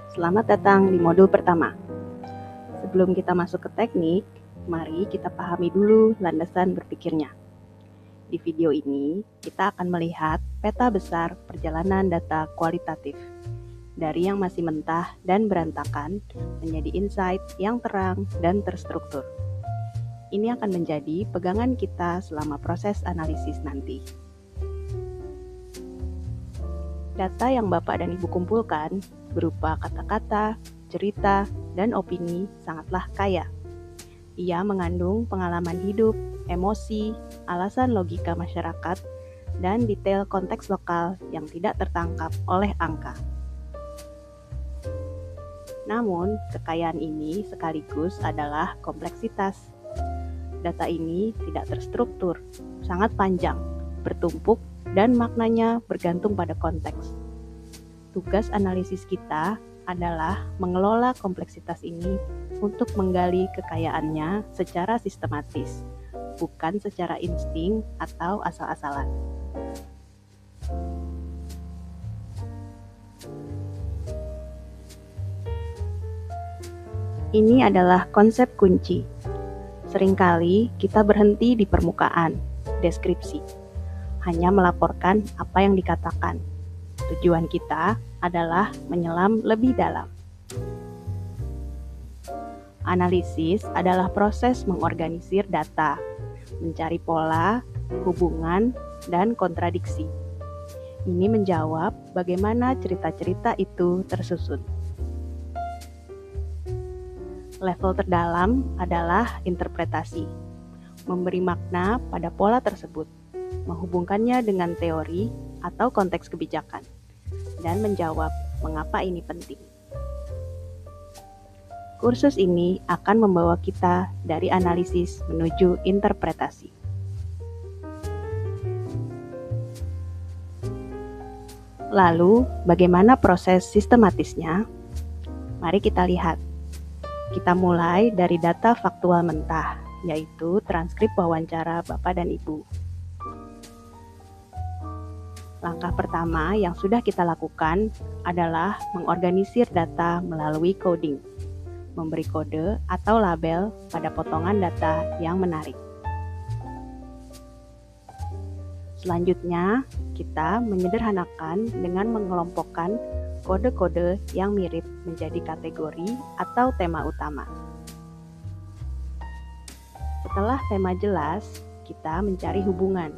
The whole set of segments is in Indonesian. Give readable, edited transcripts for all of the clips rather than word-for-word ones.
Selamat datang di modul pertama. Sebelum kita masuk ke teknik, mari kita pahami dulu landasan berpikirnya. Di video ini, kita akan melihat peta besar perjalanan data kualitatif, dari yang masih mentah dan berantakan menjadi insight yang terang dan terstruktur. Ini akan menjadi pegangan kita selama proses analisis nanti. Data yang Bapak dan Ibu kumpulkan berupa kata-kata, cerita, dan opini sangatlah kaya. Ia mengandung pengalaman hidup, emosi, alasan logika masyarakat, dan detail konteks lokal yang tidak tertangkap oleh angka. Namun, kekayaan ini sekaligus adalah kompleksitas. Data ini tidak terstruktur, sangat panjang, bertumpuk, dan maknanya bergantung pada konteks. Tugas analisis kita adalah mengelola kompleksitas ini untuk menggali kekayaannya secara sistematis, bukan secara insting atau asal-asalan. Ini adalah konsep kunci. Seringkali kita berhenti di permukaan, deskripsi. Hanya melaporkan apa yang dikatakan. Tujuan kita adalah menyelam lebih dalam. Analisis adalah proses mengorganisir data, mencari pola, hubungan, dan kontradiksi. Ini menjawab bagaimana cerita-cerita itu tersusun. Level terdalam adalah interpretasi, memberi makna pada pola tersebut, menghubungkannya dengan teori atau konteks kebijakan, dan menjawab mengapa ini penting. Kursus ini akan membawa kita dari analisis menuju interpretasi. Lalu, bagaimana proses sistematisnya? Mari kita lihat. Kita mulai dari data faktual mentah, yaitu transkrip wawancara Bapak dan Ibu. Langkah pertama yang sudah kita lakukan adalah mengorganisir data melalui coding, memberi kode atau label pada potongan data yang menarik. Selanjutnya, kita menyederhanakan dengan mengelompokkan kode-kode yang mirip menjadi kategori atau tema utama. Setelah tema jelas, kita mencari hubungan.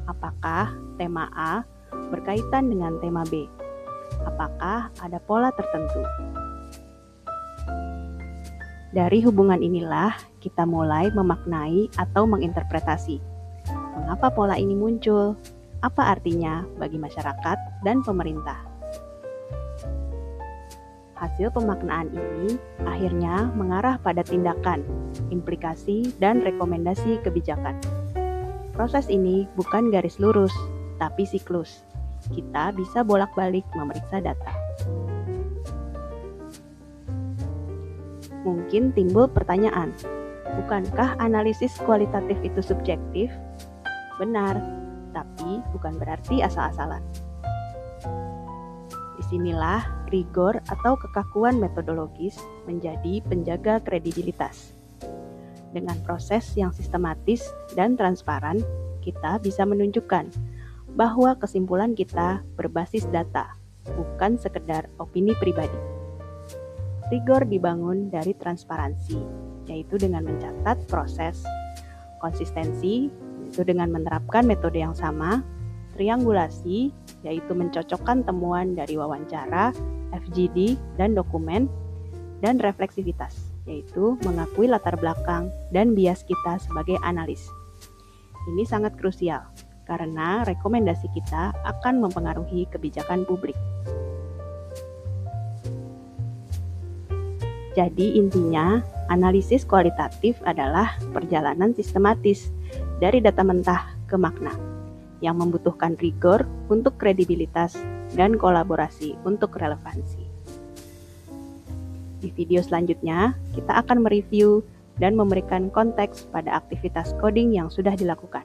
Apakah tema A berkaitan dengan tema B? Apakah ada pola tertentu? Dari hubungan inilah kita mulai memaknai atau menginterpretasi. Mengapa pola ini muncul? Apa artinya bagi masyarakat dan pemerintah? Hasil pemaknaan ini akhirnya mengarah pada tindakan, implikasi, dan rekomendasi kebijakan. Proses ini bukan garis lurus, tapi siklus. Kita bisa bolak-balik memeriksa data. Mungkin timbul pertanyaan, bukankah analisis kualitatif itu subjektif? Benar, tapi bukan berarti asal-asalan. Disinilah rigor atau kekakuan metodologis menjadi penjaga kredibilitas. Dengan proses yang sistematis dan transparan, kita bisa menunjukkan bahwa kesimpulan kita berbasis data, bukan sekedar opini pribadi. Rigor dibangun dari transparansi, yaitu dengan mencatat proses, konsistensi, yaitu dengan menerapkan metode yang sama, triangulasi, yaitu mencocokkan temuan dari wawancara, FGD, dan dokumen, dan refleksivitas, yaitu mengakui latar belakang dan bias kita sebagai analis. Ini sangat krusial, karena rekomendasi kita akan mempengaruhi kebijakan publik. Jadi intinya, analisis kualitatif adalah perjalanan sistematis dari data mentah ke makna, yang membutuhkan rigor untuk kredibilitas dan kolaborasi untuk relevansi. Di video selanjutnya, kita akan mereview dan memberikan konteks pada aktivitas coding yang sudah dilakukan,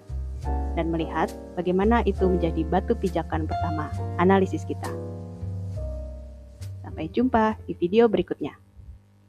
dan melihat bagaimana itu menjadi batu pijakan pertama analisis kita. Sampai jumpa di video berikutnya.